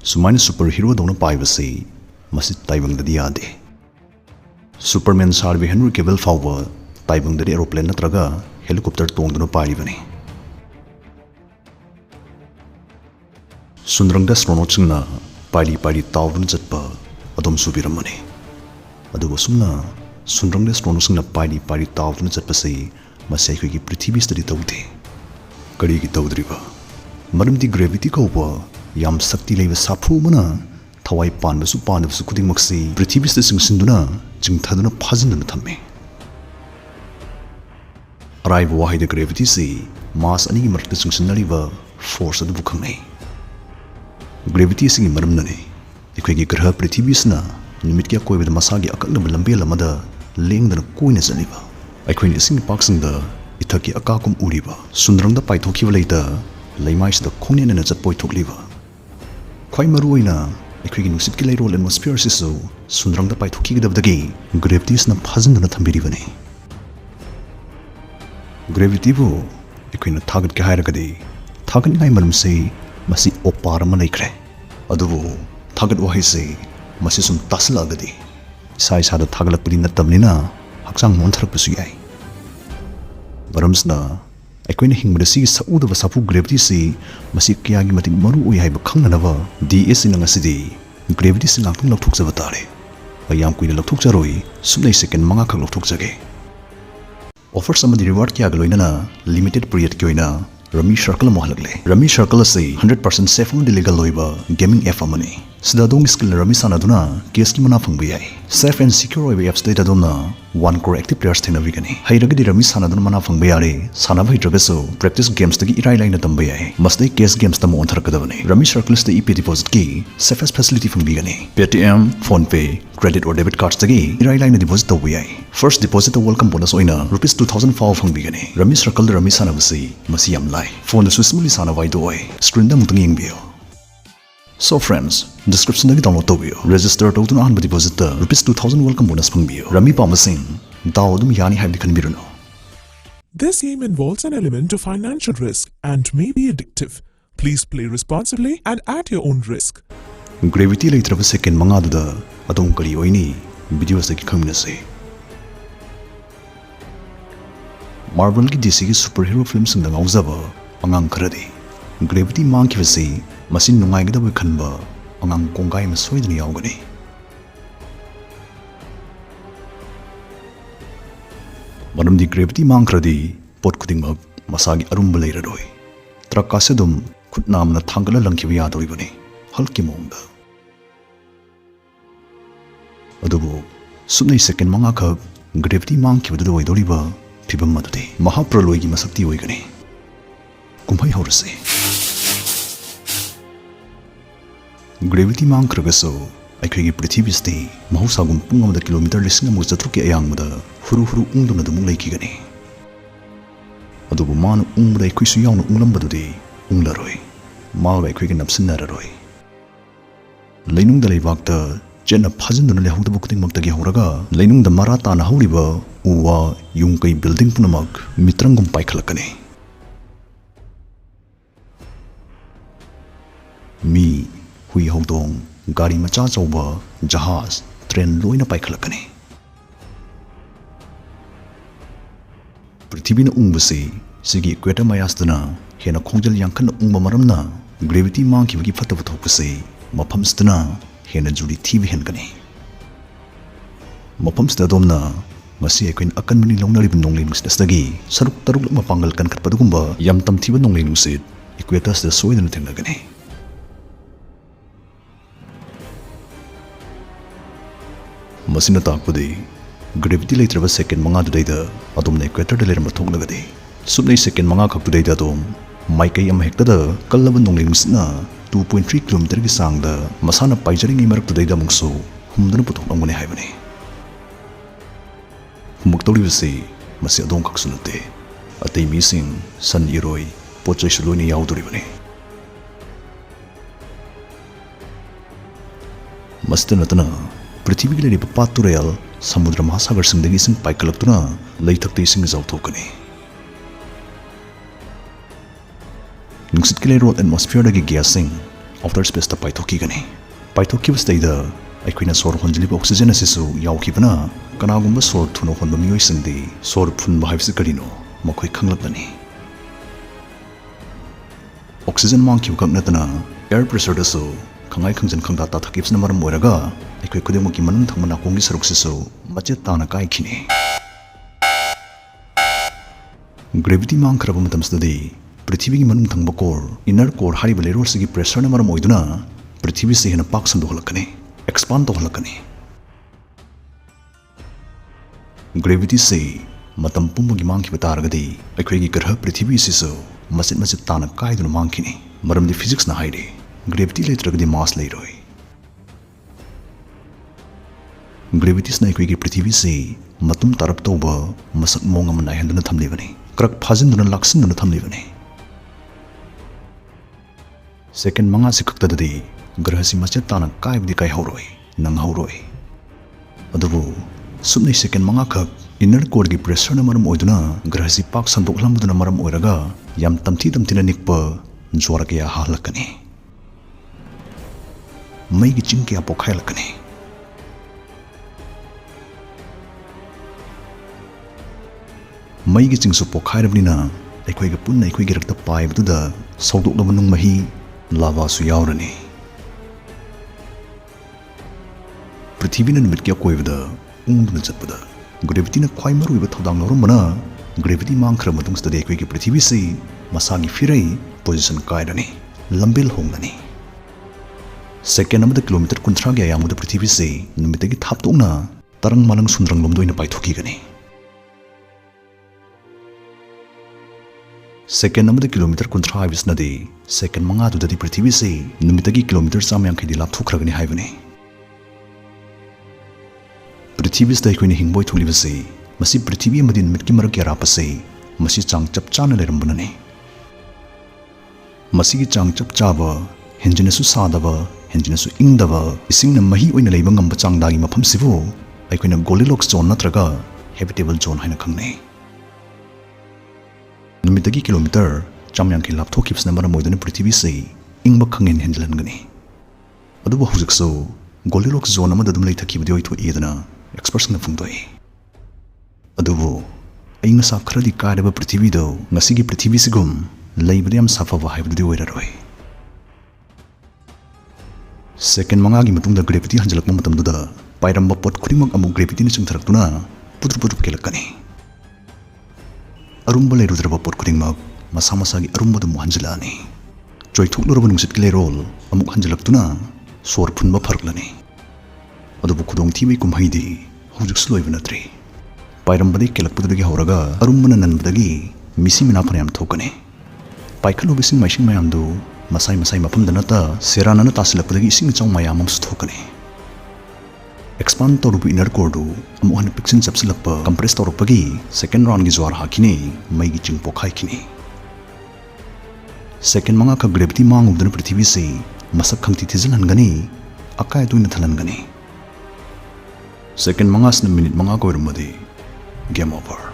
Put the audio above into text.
सुमाइन super hero दौन पाइबसे मसी ताइबंगदि यादे सुपरमैन सारबे हेनरी केबल फाउबा ताइबंगदि एरोप्लेन नत्रगा हेलीकॉप्टर तोंगदुना पाइबने सुंदरंगदा स्ट्रोनोट्सिंगना पाइली पाइली ताउदुना चटपा अदोम सुबिरमने अदुबो सुमना सुंदरंगदा स्ट्रोनोट्सिंगना पाइली पाइली ताउदुना चटपसे मसी अखोइगी पृथ्वी स्टडी तौदे करिगी तौद्रिबा मरमदि ग्रेविटी कौबा याम शक्ति लेबा साफु मना थवाई पानबसु पानबसु खुदिंगमक्सी पृथ्वी स्टडी सिंगसिंदुना चिंगथादुना फाजिनदुना थम्मे अराइबा वाहाइदा ग्रेविटी से मास अनिगी मरक्ता चिंगसिनरिबा फोर्स अदुबु खंगनै ग्रेविटी सिंगी मरमनने अखोइगी ग्रह पृथ्वीसना निमिट क्या कोइबदा मसागी अकलबा लंबेल अमदा लेंगदना कोइना चलिबा अखोइनि इसिंग पाकसिंगदा इथकी अकाकुम उरिबा सुंदरंगदा पाइथोखिबा लेता लैमाइसदा खोंनेनना चटपोइ थोकलिबा ख्वाइ मरुओइना अखोइगी नुसितकी लैरोल एटमॉस्फियर सिसु सुंदरंगदा पाइथोखिगदबदगी ग्रेविटीसना फाजनदना थम्बिरिबने ग्रेविटीबु अखोइना थागतके हाइरगदि थागतनिङाइ मरमसे मसी ओपार अमा लैख्रे अदुबु थागत वाहिसे मसी सुम तासलागदि इसा इसादा थागलकपदि नत्तबनिना हक्चांग मोनथरकपसु याइ मरमसना अखोइना हिंगबदा सिगी सउदबा साफु ग्रेविटी से मसी कयागी मतिंग मरु ओइ हाइबा खंगनबा डीएस सिना ngасidi ग्रेविटी से ngaktung लौथोकजबा तारे अयाम कुइना लौथोकजरोइ सुमनै सेकेंड मंगा खक लौथोकजगे ऑफर समदि रिवार्ड क्या गलोइना लिमिटेड पीरियड की ओइना रमी सर्कल मोहलगले रमी सर्कल से 100% सेफ और लीगल लोइबा गेमिंग एप अमने सिदादोंग स्किल रमी सानादुना केस की मना फंगबे याइ सेफ एंड सिक्योर ओइबा एप्स देदादोंना 1 crore एक्टिव प्लेयर्स थेनबिगनि हैरगदि रमी सानादुना मना फंगबे यारे सानाबा हिद्रगसो प्रैक्टिस गेम्स तगी इराइ लाइना तंबे याइ मसदे केस गेम्स तम ओनथरकदबने रमी सर्कल से ईपी डिपॉजिट की सेफेस्ट फैसिलिटी फंगबिगनि पेटीएम फोन पे क्रेडिट और डेबिट कार्ड्स तगी इराइ लाइना डिपॉजिट तौबे याइ फर्स्ट डिपॉजिट वेलकम बोनस ओइना ₹2000 फाव फंगबिगनि रमी सर्कल रमी सानाबसि मसी याम लाइ फोन सुस्मुली सानावाइदो ओइ स्क्रीन दा मुतंग यंगबियो So friends, description dagi download tawbiyo register tawduna ahanba deposit da ₹2000 welcome bonus fangbiyo rami pamasing daw dum yani haibdi khanbiruno This game involves an element of financial risk and may be addictive. Please play responsibly and at your own risk. Gravity leitraba second manga da adom kari oini videos dagi khaminase Marvel ki DC ki superhero films sing da ngauzaba angang kharadi Gravity mangkhiba se masin nungaigdaba khanba angang kongai ma soidani yaugani Manamdi gravity mangkhradi pot khudingmak masagi arumba leiraroi truck kasedum khutnamna thangala langkhiba yadoribani halki mongda adubu subnai second manga khak gravity mangkhiba do oidoriba phibam madade mahapraloi gi masakti oigani kumbai horase Gravity mangkragaso अखोइगी पृथ्वीस्ते महौसागुम Pung अमदा kilometre 1,400 अयांगमदा हुरु हुरु उंगदुना दुमुं लैखिगनि अदुबु मान उंगदा अखोइसु यावना उंगलंबदुदि उंगलरोइ मागा अखोइगी नपसिनररोइ लैनुंगदा लैबाकता जेना फाजिनदुना लेहौदबु खुदिंगमक्तगी हौरगा लैनुंगदा मारा ताना हौरिबा उवा युंगकै building पुनमक मित्रंगुम पाइखलकनि मी हुई हौदोंग गाड़ी मचा चौबा जहाज train लोइना पाइखलकने पृथ्वीना उंगबसे सिगी equator मायासदना हेना खोंजल यांखन उंगबा मरमना gravity मांखिबगी फतब थोकसे मफमसदना हेना जुडी थीबि हेनगने मफमसदा दोमना मसी अखोइन अकनमनि लौनरिब नोंगलेनुसदगी सरुक तरुक मपांगल कनखतपदुगुंबा याम तमथीबा नोंगलेनुसिद इक्वेटर्सदा सोइदना थेंगनगने मसिना ताकपदे ग्रेविटी लेत्रबा सेकेंड मंगा दुदैदा अदोमना इक्वेटर दे लेरम थोकलगदे सुबनै सेकेंड मंगा खक्तुदैदा अदोम माइकै अम हेक्तदा कल्लबा नोंगलेनुसना 2.3 किलोमीटर की सांगदा मसाना पाइजरिंगै मरक्तुदैदा मुंगसो हुमदना पुथोकलंगने हाइबने हुमक्तौरिबसे मसि अदोम खक्सुनते अतै मिसिंग सन इरोइ पोचैसु लोइना याउदोरिबने मस्तनतना पृथ्वी की पातुरेल समुद्र महासागर सिंह इसिंग पाइकलक्तुना लैथक्ते इसिंग जाउथोकनि नुंसित की लेरोल एटमॉस्फियर दगी गैस सिंह outer space ta paithokigani paithokibasdaida ꯑꯩꯈꯣꯏꯅ ꯁꯣꯔ ꯍꯣꯟꯖꯤꯜꯂꯤꯕ ꯑꯣꯛꯁꯤꯖꯦꯟ ꯑꯁꯤꯁꯨ ꯌꯥꯎꯈꯤꯕꯅ ꯀꯅꯥꯒꯨꯝꯕ ꯁꯣꯔ ꯊꯨꯅ ꯍꯣꯟꯕ ꯃꯤꯑꯣꯏꯁꯤꯡꯗꯤ ꯁꯣꯔ ꯐꯨꯟꯕ ꯍꯥꯏꯕꯁꯤ ꯀꯔꯤꯅꯣ ꯃꯈꯣꯏ ꯈꯪꯂꯛꯂꯅꯤ ꯑꯣꯛꯁꯤꯖꯦꯟ ꯃꯥꯡꯈꯤꯕ ꯈꯛ ꯅꯠꯇꯅ ꯑꯦꯌꯔ ꯄ꯭ꯔꯦꯁꯔꯗꯁꯨ ꯈꯪꯉꯥꯏ ꯈꯪꯖꯟ ꯈꯪꯇꯥ ꯇꯥꯊꯈꯤꯕꯁꯤꯅ ꯃꯔꯝ ꯑꯣꯏꯔꯒ ꯑꯩꯈꯣꯏ ꯈꯨꯗꯤꯡꯃꯛꯀꯤ ꯃꯅꯨꯡ ꯊꯪꯕ ꯅꯥꯀꯣꯡꯒꯤ ꯁꯔꯨꯛꯁꯤꯁꯨ ꯃꯆꯦꯠ ꯇꯥꯅ ꯀꯥꯏꯈꯤꯅꯤ ꯒ꯭ꯔꯦꯚꯤꯇꯤ ꯃꯥꯡꯈ꯭ꯔꯕ ꯃꯇꯝꯁꯤꯗꯗꯤ ꯄ꯭ꯔꯤꯊꯤꯕꯤꯒꯤ ꯃꯅꯨꯡ ꯊꯪꯕ ꯀꯣꯔ ꯏꯟꯅꯔ ꯀꯣꯔ ꯍꯥꯏꯔꯤꯕ ꯂꯩꯔꯣꯜꯁꯤꯒꯤ ꯄ꯭ꯔꯦꯁꯔꯅ ꯃꯔꯝ ꯑꯣꯏꯗꯨꯅ ꯄ꯭ꯔꯤꯊꯤꯕꯤꯁꯤ ꯍꯦꯟꯅ ꯄꯥꯛ ꯁꯟꯗꯣꯛꯍꯜꯂꯛꯀꯅꯤ एक्सपांड तौहलकनी ग्रेविटी से मतम पुंबगी मांगखिबा तारगदी अखोइगी ग्रह पृथ्वी सिसो मसित मसित ताना कायदुना मांगखिनी मरमदि फिजिक्स ना हाइरे ग्रेविटी लेत्रगदी मास लेरोय ग्रेविटी स्ना अखोइगी पृथ्वी से मतुम तरप तौबा मसक मोंग अमा नायहंदुना थमलिबनी क्रक फाजिनदुना लाक्सिनदुना थमलिबनी सेकेंड मंगा से खक्तददी ग्रह से मचेत ताना कायबदी काय हौरोय नंग हौरोय अदुबु सुमनै सेकेंड मंगा खक इनर कोर की प्रेशर न मरम ओइदुना ग्रह से पाक संदोखलमदुना मरम ओइरगा याम तमथी तमथिना निकपा ज्वार कया हालकनी मई की चिंग कया पोखायलकनी मई की चिंग सु पोखायरबनिना अखोइगा पुन्ना अखोइगी रक्त पाइबदुदा सौदोक्लबा नुंग मही लावा सु यावरनी पृथ्वी नुमित की अकोइबदा उंगदुना चतपदा ग्रेविटी न ख्वाइ मरुइबा थौदांग लौरमबना ग्रेविटी मांखर मतुंगसदे अखोइगी पृथ्वी से मसागी फिरै पोजिशन कायरनी लंबेल होंगनी सेकेंड अमदा किलोमीटर 30 गी अयामुदा पृथ्वी से नुमितगी थापतोंगना तरंग मालंग सुंद्रंग लोमदोइना पाइथोकीगनी सेकेंड अमदा किलोमीटर 30 हाइबिसनदी सेकेंड मंगा दुददी पृथ्वी से नुमितगी किलोमीटर 150 लापथोखरगनी हाइबनी पृथ्वी से अखोइना हिंगबोय थोलिबसे मसी पृथ्वी अमदी नुमित की मरक यारापसे मसी चांग चप चाना लेरंबनने मसी की चांग चप चाबा हेंजिनसु सादबा हेंजिनसु इंगदबा इसिंगना मही ओइना लेबा ngamba चांगदागी मफमसिबो अखोइना गोल्डिलॉक्स जोन नत्रगा हैबिटेबल जोन हाइना खंगने नुमितगी किलोमीटर 150 लापथोखिबसना मरम ओइदुना पृथ्वी से इंगबा खंगेन हेंजलनगनी अदुबो हुजिकसो गोल्डिलॉक्स जोन अमदा दुम लेथखिबदि ओइथोएदना एक्सपर्ट्स न फुंगदोय अदुबो अइंग सा खरदि कायरबा पृथ्वी दो ngasiगी पृथ्वी सिगुम लेबदि याम साफाबा हाइबदि ओइररोय सेकेंड मंगागी मतुंगदा ग्रेविटी हंजलकमा मतमदुदा पाइरंबा पोट खुदिमक अमु ग्रेविटी नि चिंगथरक्तुना पुद्रु पुद्रु केलकनी अरुंबा लेरुद्रबा पोट खुदिमक मसा मसागी अरुंबदु मुहंजलानी चोइथुकलुरबा नुंसितकी लेरोल अमुक हंजलक्तुना सोर फुनबा फरकलनी अदुबु खुदोंथीबै कुमहैदि हुजुकसु लोइबा नत्रि पाइरंबदि केलकपदुदगी हौरगा अरुंबना ननबदगी मिसि मिना फनयाम थोकनी पाइखलुबिसिंग माइसिंग मयामदु मसाई मसाई मफमदनता सेरानना तासिलकपदगी इसिंग चाउ मयाम अमसु थोकनी एक्सपांड तौरुबु इनर कोरदु अमुहन पिक्सिन चपसिलकपा कंप्रेस तौरपगी सेकेंड राउंड की ज्वार हाकिनी मईगी चिंग पोखाइकिनी सेकेंड मंगा का ग्रेविटी मांगुबदन पृथ्वी से मसक खंगति थिजलहनगनी अकाय दुइना थलनगनी सेकेंड मंगा मिनट मंगा कोइरमदि गेम ओवर